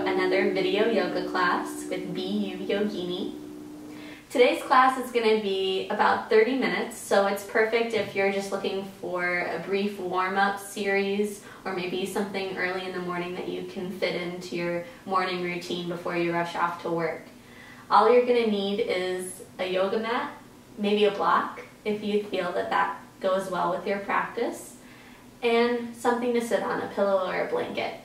another video yoga class with BU Yogini. Today's class is going to be about 30 minutes, so it's perfect if you're just looking for a brief warm-up series or maybe something early in the morning that you can fit into your morning routine before you rush off to work. All you're going to need is a yoga mat, maybe a block if you feel that that goes well with your practice, and something to sit on, a pillow or a blanket.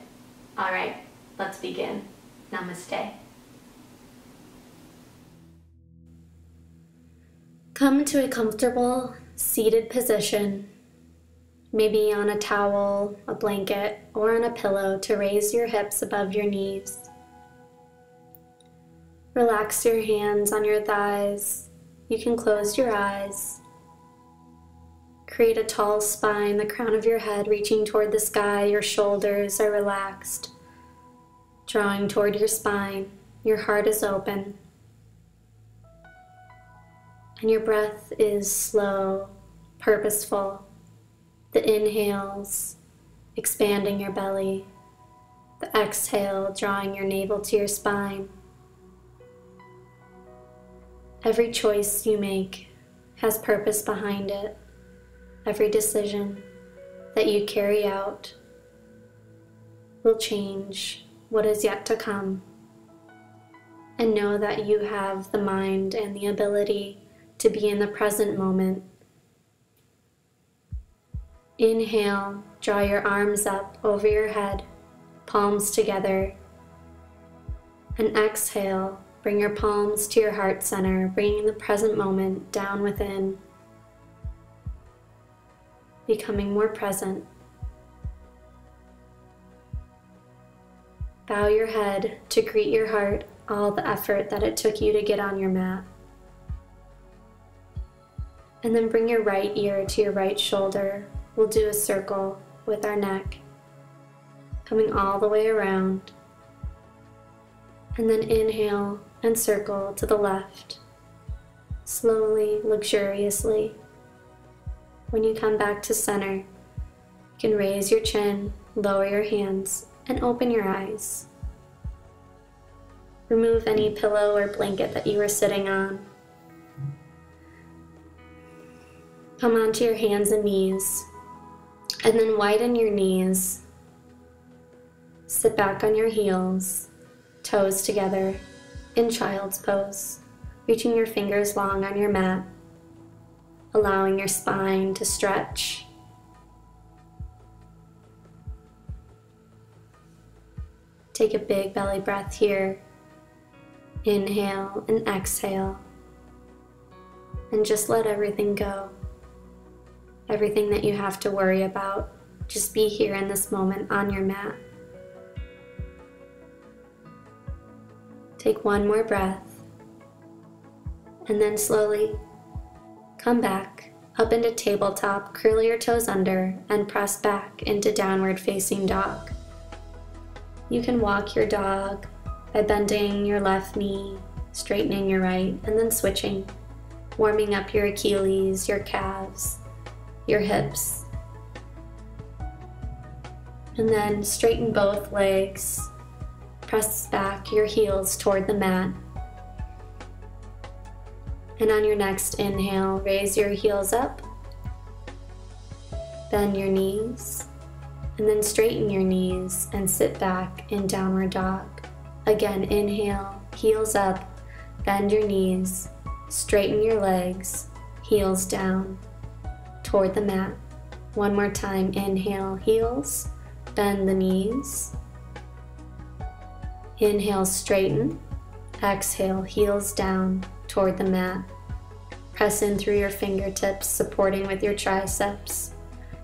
All right, let's begin. Namaste. Come to a comfortable seated position, maybe on a towel, a blanket, or on a pillow to raise your hips above your knees. Relax your hands on your thighs. You can close your eyes. Create a tall spine, the crown of your head reaching toward the sky. Your shoulders are relaxed, drawing toward your spine. Your heart is open. And your breath is slow, purposeful. The inhales, expanding your belly. The exhale, drawing your navel to your spine. Every choice you make has purpose behind it. Every decision that you carry out will change what is yet to come. And know that you have the mind and the ability to be in the present moment. Inhale, draw your arms up over your head, palms together. And exhale, bring your palms to your heart center, bringing the present moment down within, becoming more present. Bow your head to greet your heart, all the effort that it took you to get on your mat. And then bring your right ear to your right shoulder. We'll do a circle with our neck, coming all the way around. And then inhale and circle to the left, slowly, luxuriously. When you come back to center, you can raise your chin, lower your hands, and open your eyes. Remove any pillow or blanket that you were sitting on. Come onto your hands and knees, and then widen your knees. Sit back on your heels, toes together, in child's pose, reaching your fingers long on your mat, allowing your spine to stretch. Take a big belly breath here. Inhale and exhale, and just let everything go. Everything that you have to worry about, just be here in this moment on your mat. Take one more breath, and then slowly come back up into tabletop, curl your toes under, and press back into downward facing dog. You can walk your dog by bending your left knee, straightening your right, and then switching, warming up your Achilles, your calves, your hips. And then straighten both legs, press back your heels toward the mat. And on your next inhale, raise your heels up, bend your knees, and then straighten your knees and sit back in downward dog. Again, inhale, heels up, bend your knees, straighten your legs, heels down toward the mat. One more time, inhale, heels, bend the knees. Inhale, straighten. Exhale, heels down toward the mat. Press in through your fingertips, supporting with your triceps.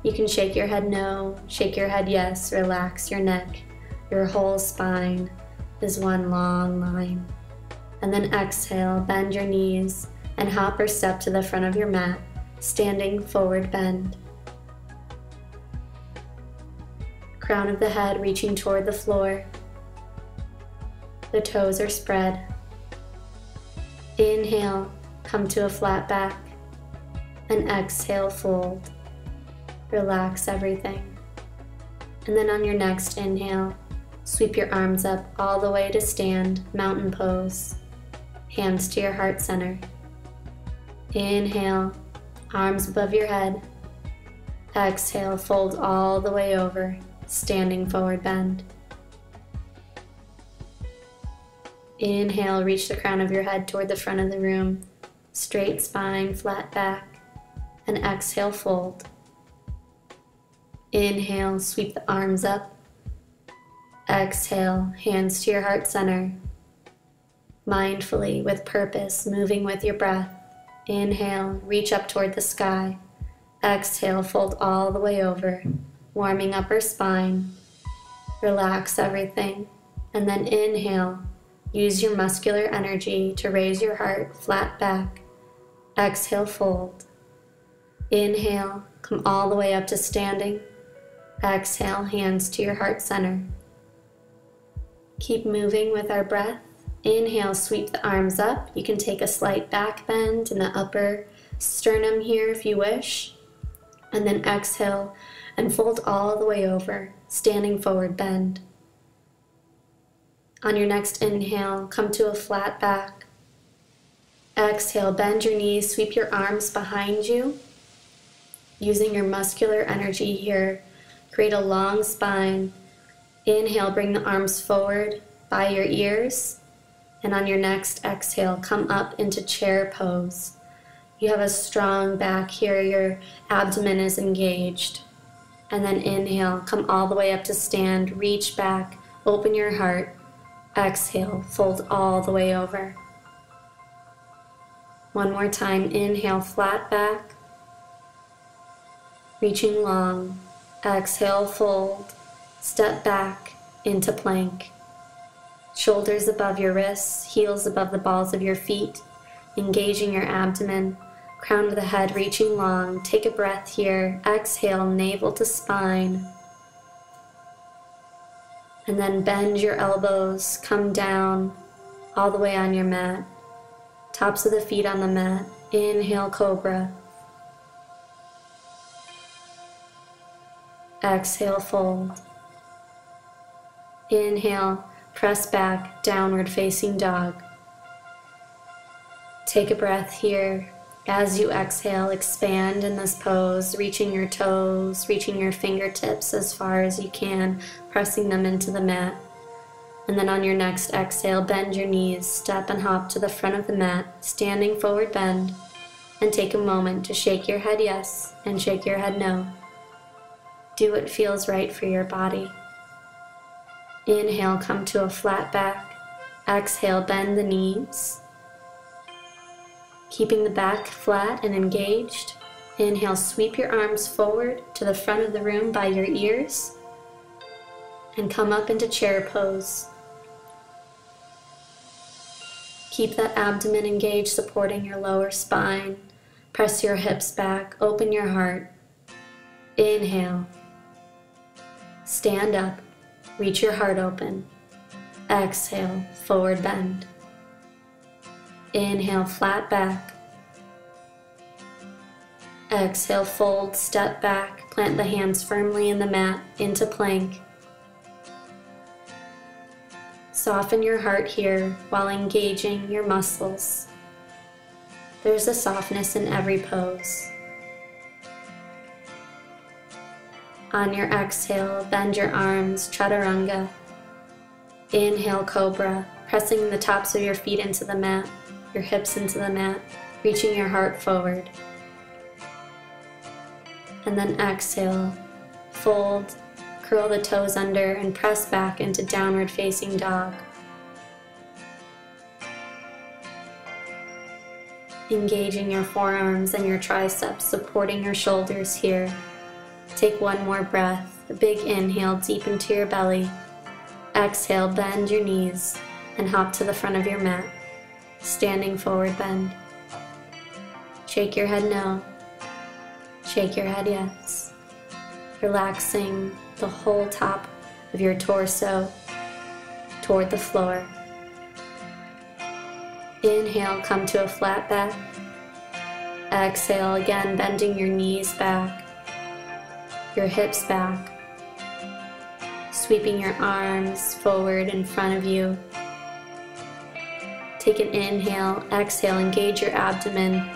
You can shake your head no, shake your head yes, relax your neck. Your whole spine is one long line. And then exhale, bend your knees, and hop or step to the front of your mat, standing forward bend. Crown of the head reaching toward the floor. The toes are spread. Inhale, come to a flat back, and exhale, fold. Relax everything. And then on your next inhale, Sweep your arms up all the way to stand, mountain pose. Hands to your heart center. Inhale, arms above your head. Exhale, fold all the way over, standing forward bend. Inhale, reach the crown of your head toward the front of the room. Straight spine, flat back. And exhale, fold. Inhale, sweep the arms up. Exhale, hands to your heart center. Mindfully, with purpose, moving with your breath. Inhale, reach up toward the sky. Exhale, fold all the way over, warming upper spine. Relax everything. And then inhale, use your muscular energy to raise your heart flat back. Exhale, fold. Inhale, come all the way up to standing. Exhale, hands to your heart center. Keep moving with our breath. Inhale, sweep the arms up. You can take a slight back bend in the upper sternum here if you wish. And then exhale and fold all the way over, standing forward bend. On your next inhale, come to a flat back. Exhale, bend your knees, sweep your arms behind you. Using your muscular energy here, create a long spine. Inhale, bring the arms forward by your ears. And on your next exhale, come up into chair pose. You have a strong back here, your abdomen is engaged. And then inhale, come all the way up to stand, reach back, open your heart. Exhale, fold all the way over. One more time, inhale, flat back. Reaching long. Exhale, fold. Step back into plank. Shoulders above your wrists, heels above the balls of your feet, engaging your abdomen, crown of the head reaching long. Take a breath here. Exhale, navel to spine. And then bend your elbows, come down all the way on your mat. Tops of the feet on the mat. Inhale, cobra. Exhale, fold. Inhale, press back, downward facing dog. Take a breath here. As you exhale, expand in this pose, reaching your toes, reaching your fingertips as far as you can, pressing them into the mat. And then on your next exhale, bend your knees, step and hop to the front of the mat, standing forward bend, and take a moment to shake your head yes and shake your head no. Do what feels right for your body. Inhale, come to a flat back. Exhale, bend the knees. Keeping the back flat and engaged. Inhale, sweep your arms forward to the front of the room by your ears. And come up into chair pose. Keep that abdomen engaged, supporting your lower spine. Press your hips back, open your heart. Inhale. Stand up, reach your heart open. Exhale, forward bend. Inhale, flat back. Exhale, fold, step back, plant the hands firmly in the mat, into plank. Soften your heart here while engaging your muscles. There's a softness in every pose. On your exhale, bend your arms, chaturanga. Inhale, cobra, pressing the tops of your feet into the mat, your hips into the mat, reaching your heart forward. And then exhale, fold, curl the toes under, and press back into downward facing dog. Engaging your forearms and your triceps, supporting your shoulders here. Take one more breath, a big inhale deep into your belly. Exhale, bend your knees and hop to the front of your mat, standing forward bend. Shake your head no, shake your head yes. Relaxing the whole top of your torso toward the floor. Inhale, come to a flat back. Exhale, again bending your knees back, your hips back. Sweeping your arms forward in front of you. Take an inhale, exhale, engage your abdomen,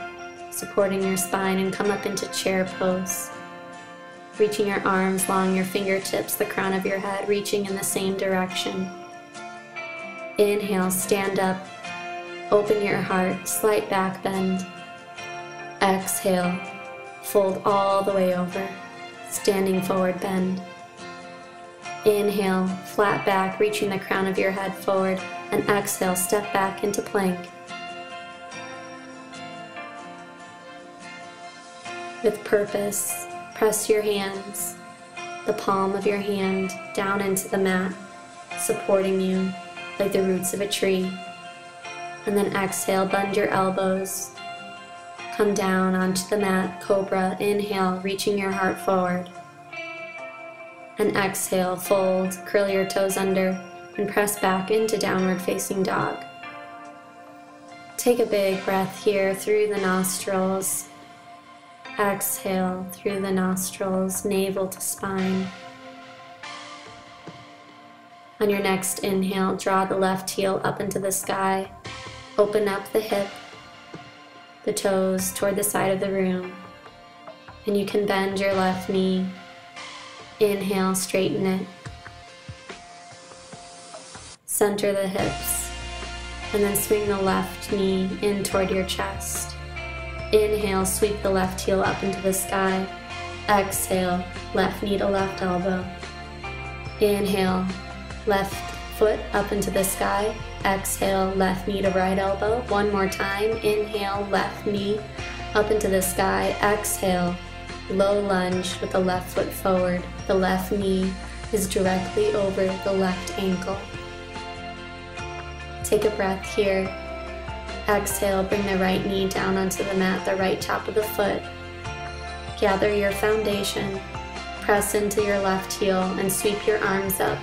supporting your spine, and come up into chair pose. Reaching your arms along your fingertips, the crown of your head reaching in the same direction. Inhale, stand up, open your heart, slight back bend. Exhale, fold all the way over, standing forward bend. Inhale, flat back, reaching the crown of your head forward, and exhale, step back into plank. With purpose, press your hands, the palm of your hand down into the mat, supporting you like the roots of a tree. And then exhale, bend your elbows, come down onto the mat, cobra. Inhale, reaching your heart forward. And exhale, fold, curl your toes under, and press back into downward facing dog. Take a big breath here through the nostrils. Exhale through the nostrils, navel to spine. On your next inhale, draw the left heel up into the sky. Open up the hip, the toes toward the side of the room. And you can bend your left knee. Inhale, straighten it. Center the hips. And then swing the left knee in toward your chest. Inhale, sweep the left heel up into the sky. Exhale, left knee to left elbow. Inhale, left foot up into the sky. Exhale, left knee to right elbow. One more time. Inhale, left knee up into the sky. Exhale, low lunge with the left foot forward. The left knee is directly over the left ankle. Take a breath here. Exhale, bring the right knee down onto the mat, the right top of the foot. Gather your foundation, press into your left heel, and sweep your arms up.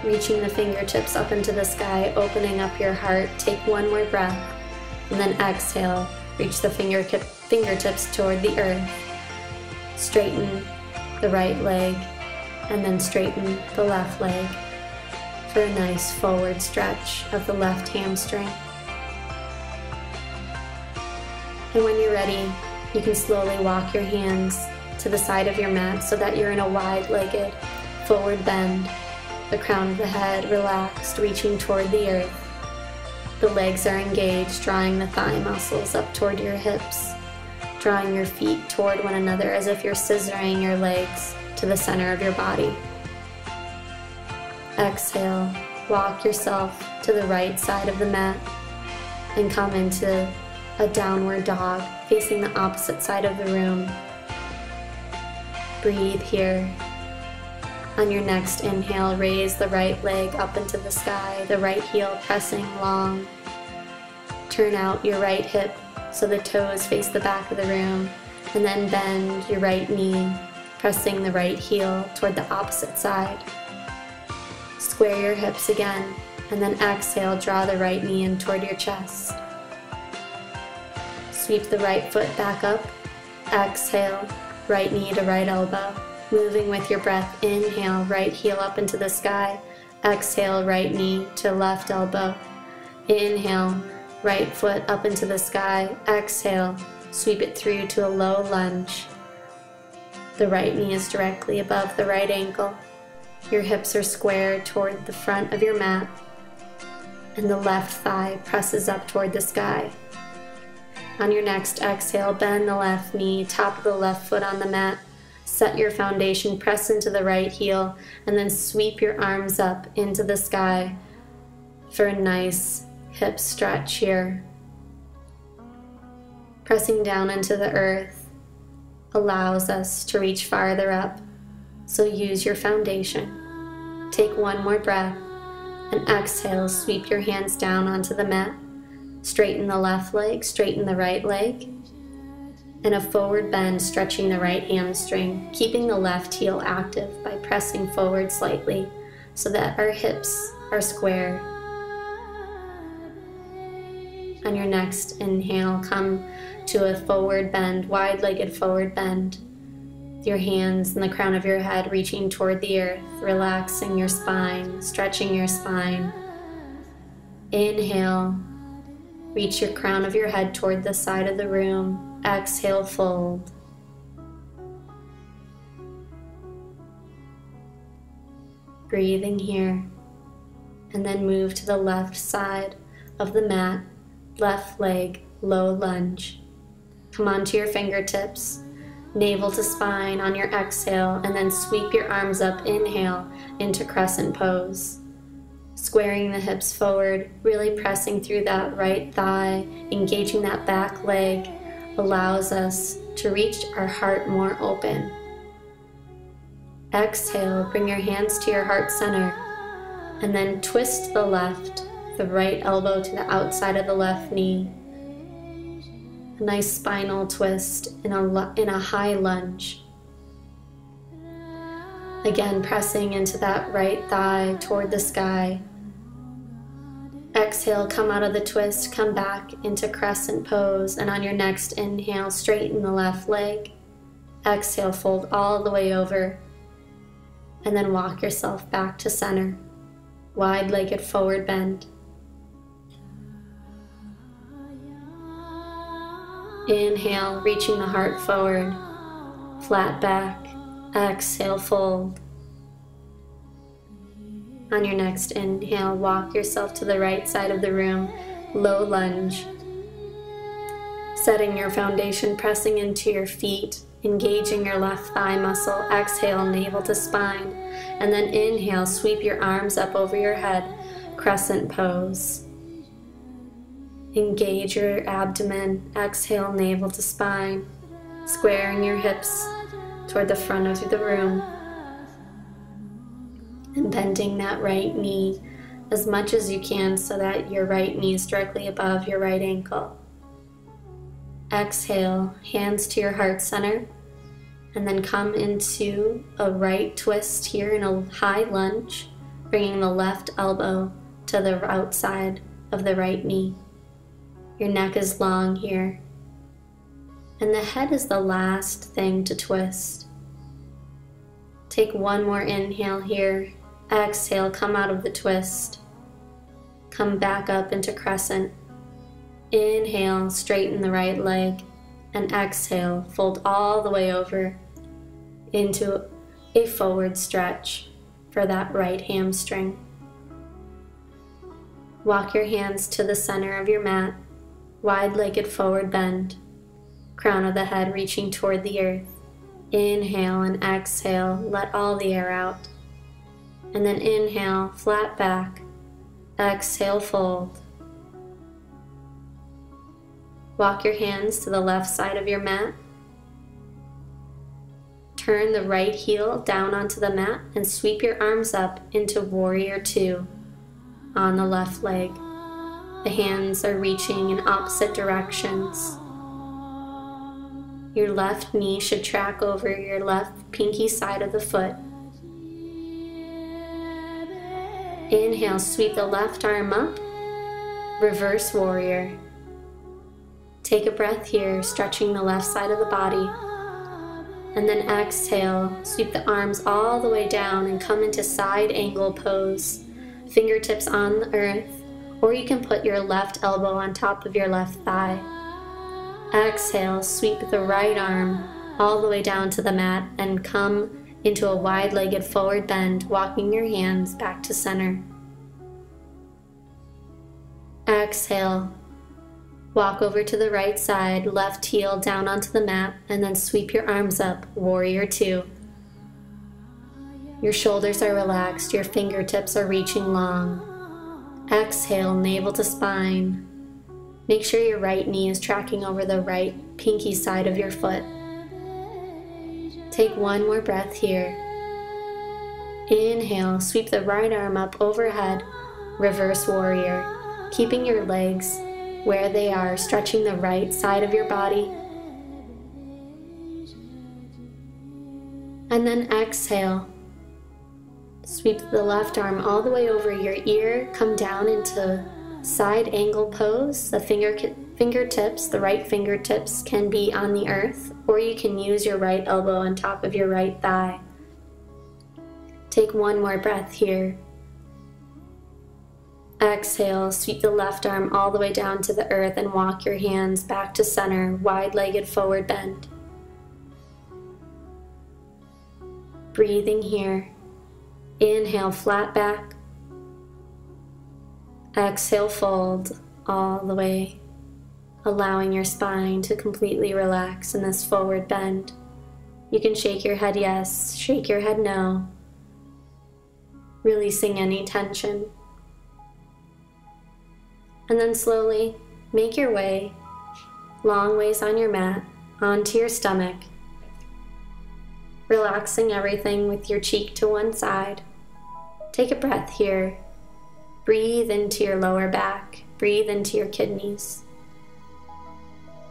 Reaching the fingertips up into the sky, opening up your heart. Take one more breath, and then exhale. Reach the fingertips toward the earth. Straighten the right leg, and then straighten the left leg for a nice forward stretch of the left hamstring. And when you're ready, you can slowly walk your hands to the side of your mat so that you're in a wide-legged forward bend. The crown of the head relaxed, reaching toward the earth. The legs are engaged, drawing the thigh muscles up toward your hips, drawing your feet toward one another as if you're scissoring your legs to the center of your body. Exhale, walk yourself to the right side of the mat and come into a downward dog facing the opposite side of the room. Breathe here. On your next inhale, raise the right leg up into the sky, the right heel pressing long. Turn out your right hip so the toes face the back of the room, and then bend your right knee, pressing the right heel toward the opposite side. Square your hips again, and then exhale, draw the right knee in toward your chest. Sweep the right foot back up. Exhale, right knee to right elbow. Moving with your breath, inhale, right heel up into the sky. Exhale, right knee to left elbow. Inhale, right foot up into the sky. Exhale, sweep it through to a low lunge. The right knee is directly above the right ankle. Your hips are squared toward the front of your mat, and the left thigh presses up toward the sky. On your next exhale, bend the left knee, top of the left foot on the mat. Set your foundation, press into the right heel, and then sweep your arms up into the sky for a nice hip stretch here. Pressing down into the earth allows us to reach farther up, so use your foundation. Take one more breath, and exhale, sweep your hands down onto the mat. Straighten the left leg, straighten the right leg, and a forward bend, stretching the right hamstring, keeping the left heel active by pressing forward slightly so that our hips are square. On your next inhale, come to a forward bend, wide-legged forward bend. Your hands and the crown of your head reaching toward the earth, relaxing your spine, stretching your spine. Inhale, reach your crown of your head toward the side of the room. Exhale, fold. Breathing here, and then move to the left side of the mat, left leg, low lunge. Come onto your fingertips, navel to spine on your exhale, and then sweep your arms up, inhale, into crescent pose. Squaring the hips forward, really pressing through that right thigh, engaging that back leg, allows us to reach our heart more open. Exhale, bring your hands to your heart center, and then twist the left, the right elbow to the outside of the left knee. A nice spinal twist in a high lunge. Again, pressing into that right thigh toward the sky. Exhale, come out of the twist, come back into crescent pose, and on your next inhale, straighten the left leg. Exhale, fold all the way over, and then walk yourself back to center. Wide-legged forward bend. Inhale, reaching the heart forward, flat back. Exhale, fold. On your next inhale, walk yourself to the right side of the room, low lunge. Setting your foundation, pressing into your feet, engaging your left thigh muscle. Exhale, navel to spine, and then inhale, sweep your arms up over your head, crescent pose. Engage your abdomen. Exhale, navel to spine, squaring your hips toward the front of the room, and bending that right knee as much as you can so that your right knee is directly above your right ankle. Exhale, hands to your heart center, and then come into a right twist here in a high lunge, bringing the left elbow to the outside of the right knee. Your neck is long here, and the head is the last thing to twist. Take one more inhale here. Exhale, come out of the twist. Come back up into crescent. Inhale, straighten the right leg, and exhale, fold all the way over into a forward stretch for that right hamstring. Walk your hands to the center of your mat, wide-legged forward bend, crown of the head reaching toward the earth. Inhale and exhale, let all the air out. And then inhale, flat back. Exhale, fold. Walk your hands to the left side of your mat. Turn the right heel down onto the mat and sweep your arms up into Warrior Two on the left leg. The hands are reaching in opposite directions. Your left knee should track over your left pinky side of the foot. Inhale, sweep the left arm up, reverse warrior. Take a breath here, stretching the left side of the body. And then exhale, sweep the arms all the way down and come into side angle pose. Fingertips on the earth, or you can put your left elbow on top of your left thigh. Exhale, sweep the right arm all the way down to the mat and come into a wide-legged forward bend, walking your hands back to center. Exhale, walk over to the right side, left heel down onto the mat, and then sweep your arms up, Warrior Two. Your shoulders are relaxed, your fingertips are reaching long. Exhale, navel to spine. Make sure your right knee is tracking over the right pinky side of your foot. Take one more breath here. Inhale, sweep the right arm up overhead, reverse warrior, keeping your legs where they are, stretching the right side of your body. And then exhale. Sweep the left arm all the way over your ear, come down into side angle pose. The Fingertips, the right fingertips can be on the earth, or you can use your right elbow on top of your right thigh. Take one more breath here. Exhale, sweep the left arm all the way down to the earth and walk your hands back to center, wide-legged forward bend. Breathing here. Inhale, flat back. Exhale, fold all the way, allowing your spine to completely relax in this forward bend. You can shake your head yes, shake your head no, releasing any tension. And then slowly make your way, long ways on your mat, onto your stomach, relaxing everything with your cheek to one side. Take a breath here. Breathe into your lower back, breathe into your kidneys.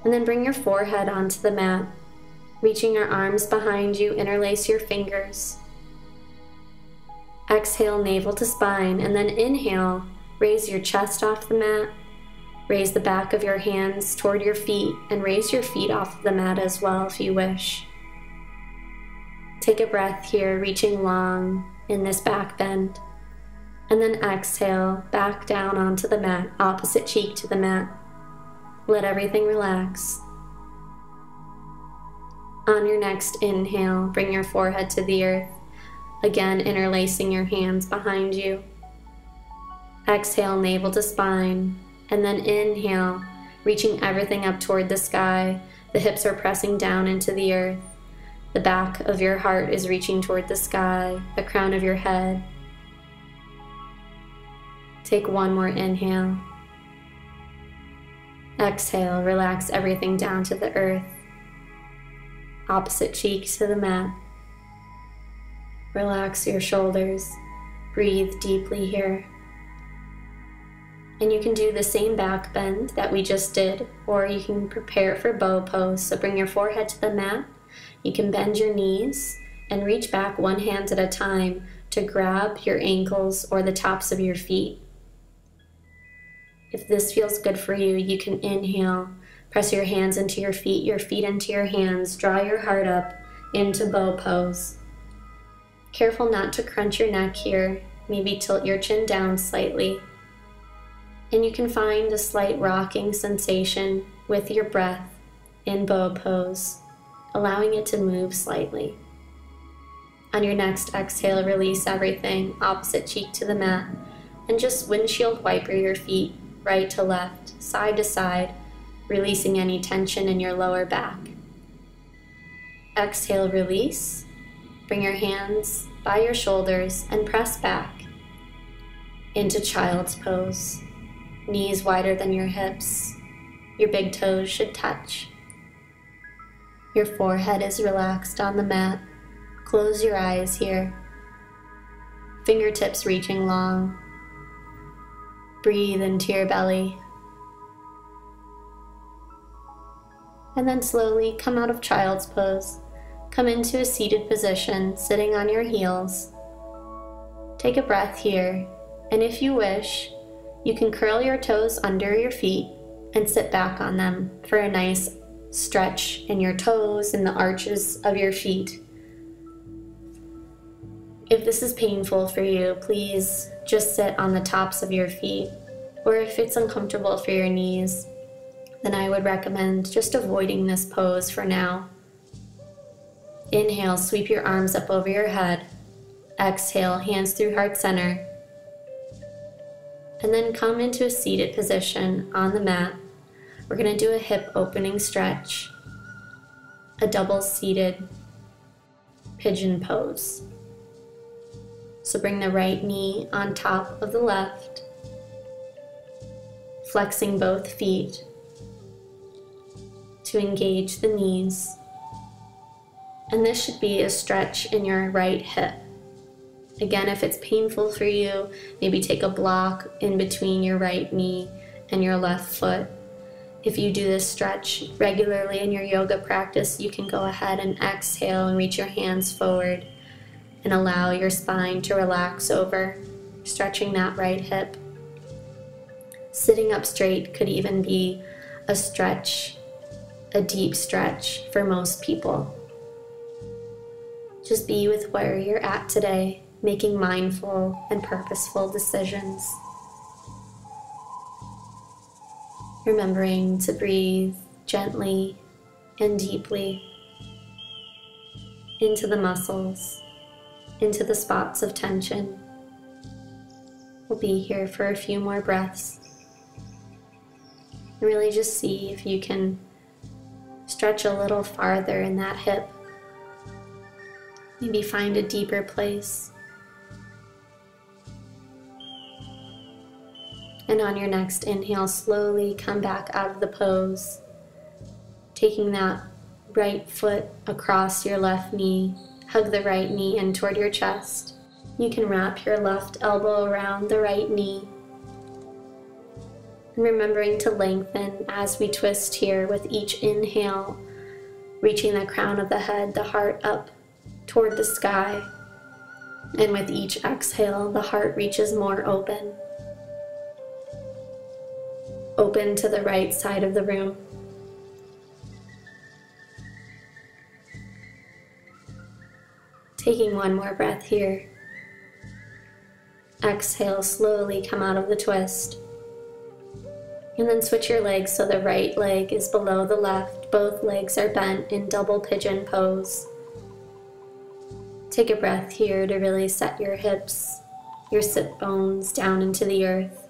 And then bring your forehead onto the mat, reaching your arms behind you, interlace your fingers. Exhale, navel to spine, and then inhale, raise your chest off the mat, raise the back of your hands toward your feet, and raise your feet off the mat as well if you wish. Take a breath here, reaching long in this back bend. And then exhale, back down onto the mat, opposite cheek to the mat. Let everything relax. On your next inhale, bring your forehead to the earth, again interlacing your hands behind you. Exhale, navel to spine, and then inhale, reaching everything up toward the sky. The hips are pressing down into the earth. The back of your heart is reaching toward the sky, the crown of your head. Take one more inhale. Exhale, relax everything down to the earth. Opposite cheek to the mat. Relax your shoulders. Breathe deeply here. And you can do the same back bend that we just did, or you can prepare for bow pose. So bring your forehead to the mat. You can bend your knees and reach back one hand at a time to grab your ankles or the tops of your feet. If this feels good for you, you can inhale, press your hands into your feet into your hands, draw your heart up into bow pose. Careful not to crunch your neck here, maybe tilt your chin down slightly. And you can find a slight rocking sensation with your breath in bow pose, allowing it to move slightly. On your next exhale, release everything, opposite cheek to the mat, and just windshield wiper your feet, right to left, side to side, releasing any tension in your lower back. Exhale, release. Bring your hands by your shoulders and press back into child's pose. Knees wider than your hips. Your big toes should touch. Your forehead is relaxed on the mat. Close your eyes here. Fingertips reaching long. Breathe into your belly. And then slowly come out of child's pose. Come into a seated position, sitting on your heels. Take a breath here, and if you wish, you can curl your toes under your feet and sit back on them for a nice stretch in your toes and the arches of your feet. If this is painful for you, please just sit on the tops of your feet, or if it's uncomfortable for your knees, then I would recommend just avoiding this pose for now. Inhale, sweep your arms up over your head. Exhale, hands through heart center. And then come into a seated position on the mat. We're going to do a hip opening stretch, a double seated pigeon pose. So bring the right knee on top of the left, flexing both feet to engage the knees. And this should be a stretch in your right hip. Again, if it's painful for you, maybe take a block in between your right knee and your left foot. If you do this stretch regularly in your yoga practice, you can go ahead and exhale and reach your hands forward and allow your spine to relax over, stretching that right hip. Sitting up straight could even be a stretch, a deep stretch for most people. Just be with where you're at today, making mindful and purposeful decisions. Remembering to breathe gently and deeply into the muscles, into the spots of tension. We'll be here for a few more breaths. And really just see if you can stretch a little farther in that hip. Maybe find a deeper place. And on your next inhale, slowly come back out of the pose, taking that right foot across your left knee. Hug the right knee in toward your chest. You can wrap your left elbow around the right knee. And remembering to lengthen as we twist here with each inhale, reaching the crown of the head, the heart up toward the sky. And with each exhale, the heart reaches more open. Open to the right side of the room. Taking one more breath here. Exhale, slowly come out of the twist. And then switch your legs so the right leg is below the left. Both legs are bent in double pigeon pose. Take a breath here to really set your hips, your sit bones down into the earth.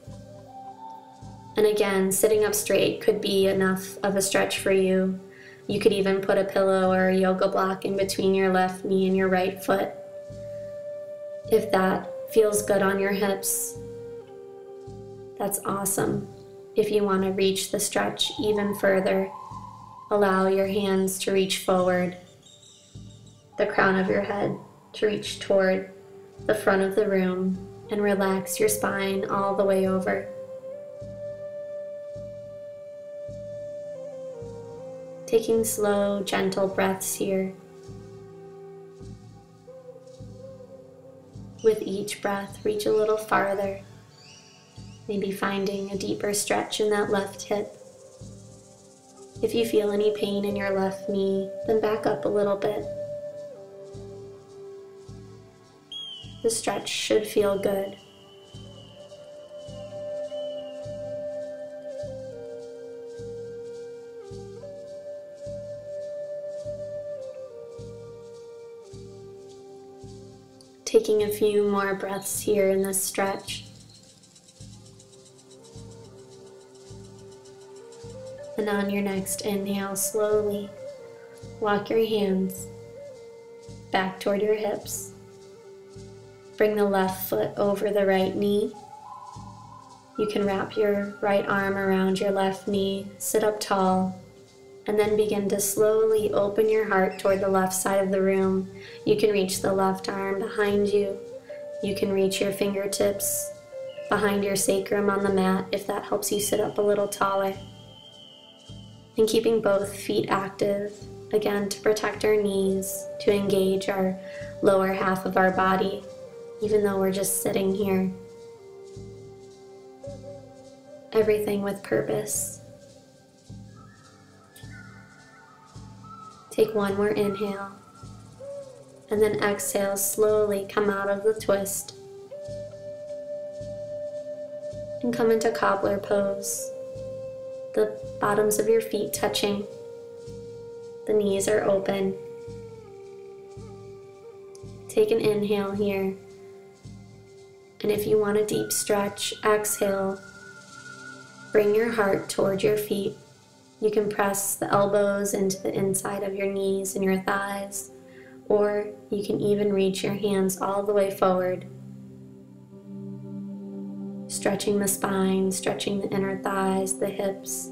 And again, sitting up straight could be enough of a stretch for you. You could even put a pillow or a yoga block in between your left knee and your right foot. If that feels good on your hips, that's awesome. If you want to reach the stretch even further, allow your hands to reach forward, the crown of your head to reach toward the front of the room, and relax your spine all the way over. Taking slow, gentle breaths here. With each breath, reach a little farther. Maybe finding a deeper stretch in that left hip. If you feel any pain in your left knee, then back up a little bit. The stretch should feel good. Taking a few more breaths here in this stretch. And on your next inhale, slowly walk your hands back toward your hips. Bring the left foot over the right knee. You can wrap your right arm around your left knee, sit up tall, and then begin to slowly open your heart toward the left side of the room. You can reach the left arm behind you. You can reach your fingertips behind your sacrum on the mat if that helps you sit up a little taller. And keeping both feet active, again to protect our knees, to engage our lower half of our body, even though we're just sitting here. Everything with purpose. Take one more inhale, and then exhale, slowly come out of the twist and come into cobbler pose. The bottoms of your feet touching, the knees are open. Take an inhale here, and if you want a deep stretch, exhale. Bring your heart toward your feet. You can press the elbows into the inside of your knees and your thighs, or you can even reach your hands all the way forward. Stretching the spine, stretching the inner thighs, the hips.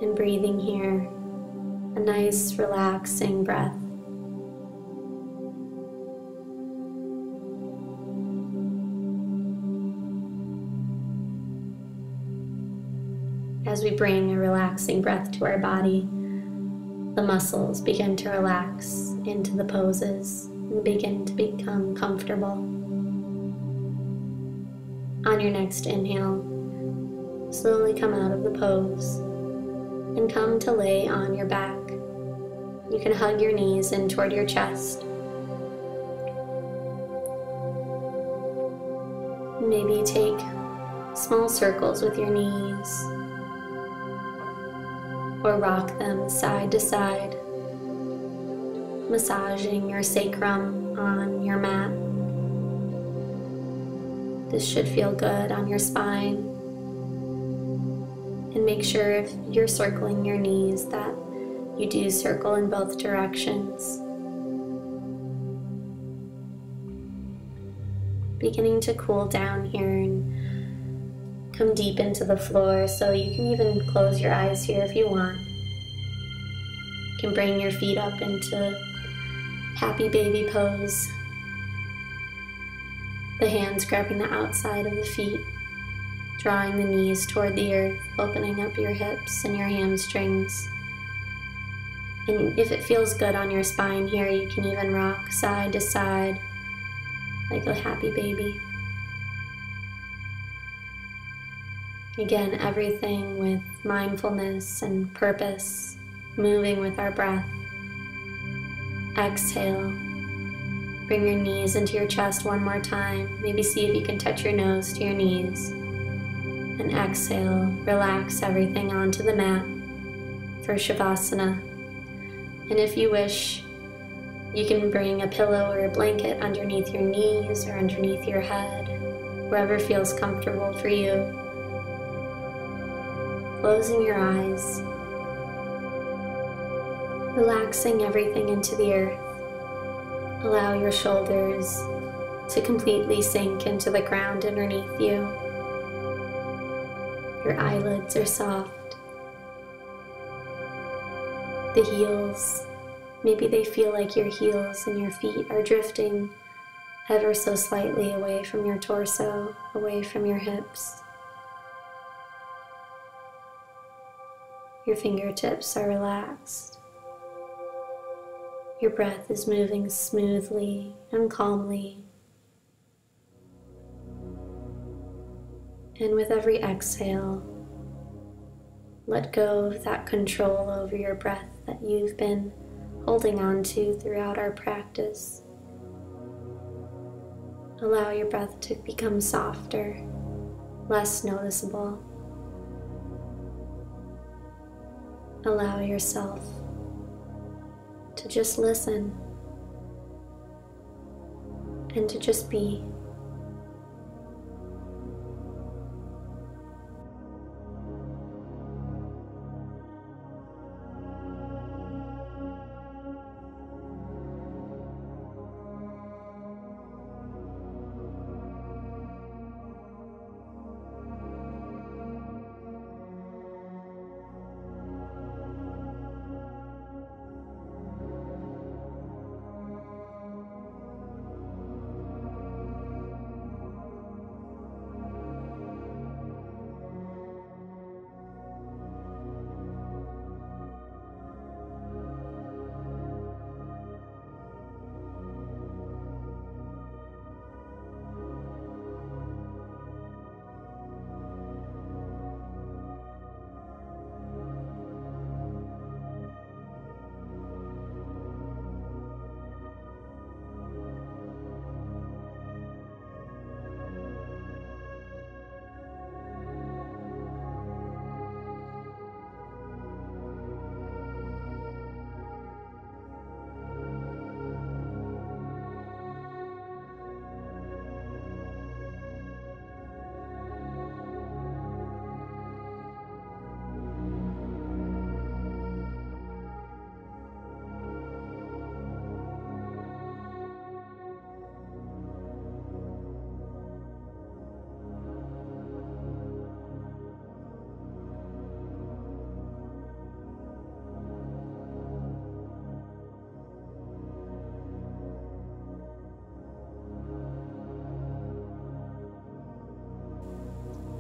And breathing here, a nice relaxing breath. As we bring a relaxing breath to our body, the muscles begin to relax into the poses and begin to become comfortable. On your next inhale, slowly come out of the pose and come to lay on your back. You can hug your knees in toward your chest. Maybe take small circles with your knees, or rock them side to side, massaging your sacrum on your mat. This should feel good on your spine. And make sure if you're circling your knees that you do circle in both directions. Beginning to cool down here and come deep into the floor, so you can even close your eyes here if you want. You can bring your feet up into happy baby pose. The hands grabbing the outside of the feet, drawing the knees toward the earth, opening up your hips and your hamstrings. And if it feels good on your spine here, you can even rock side to side like a happy baby. Again, everything with mindfulness and purpose, moving with our breath. Exhale. Bring your knees into your chest one more time. Maybe see if you can touch your nose to your knees. And exhale, relax everything onto the mat for Savasana. And if you wish, you can bring a pillow or a blanket underneath your knees or underneath your head, wherever feels comfortable for you. Closing your eyes, relaxing everything into the earth. Allow your shoulders to completely sink into the ground underneath you. Your eyelids are soft. The heels, maybe they feel like your heels and your feet are drifting ever so slightly away from your torso, away from your hips. Your fingertips are relaxed. Your breath is moving smoothly and calmly. And with every exhale, let go of that control over your breath that you've been holding on to throughout our practice. Allow your breath to become softer, less noticeable. Allow yourself to just listen and to just be.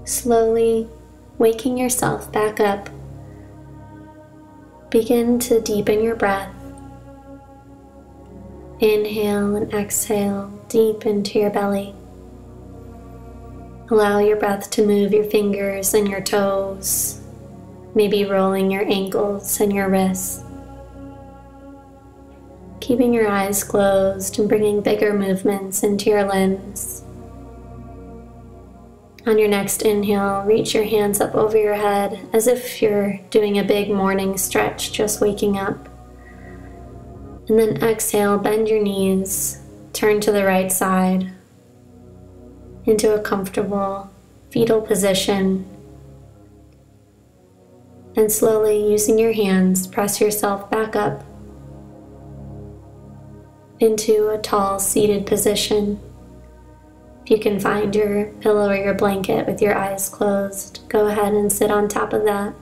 Slowly waking yourself back up, begin to deepen your breath. Inhale and exhale deep into your belly. Allow your breath to move your fingers and your toes, maybe rolling your ankles and your wrists. Keeping your eyes closed and bringing bigger movements into your limbs. On your next inhale, reach your hands up over your head as if you're doing a big morning stretch, just waking up. And then exhale, bend your knees, turn to the right side into a comfortable fetal position. And slowly, using your hands, press yourself back up into a tall seated position. If you can find your pillow or your blanket with your eyes closed, go ahead and sit on top of that.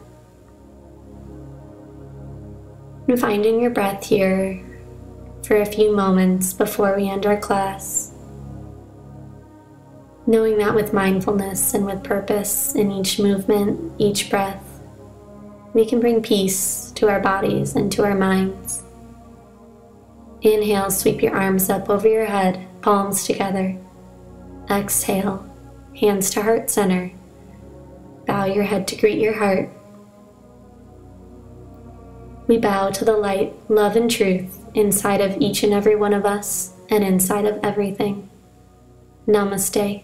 And finding your breath here for a few moments before we end our class. Knowing that with mindfulness and with purpose in each movement, each breath, we can bring peace to our bodies and to our minds. Inhale, sweep your arms up over your head, palms together. Exhale, hands to heart center. Bow your head to greet your heart. We bow to the light, love, and truth inside of each and every one of us and inside of everything. Namaste.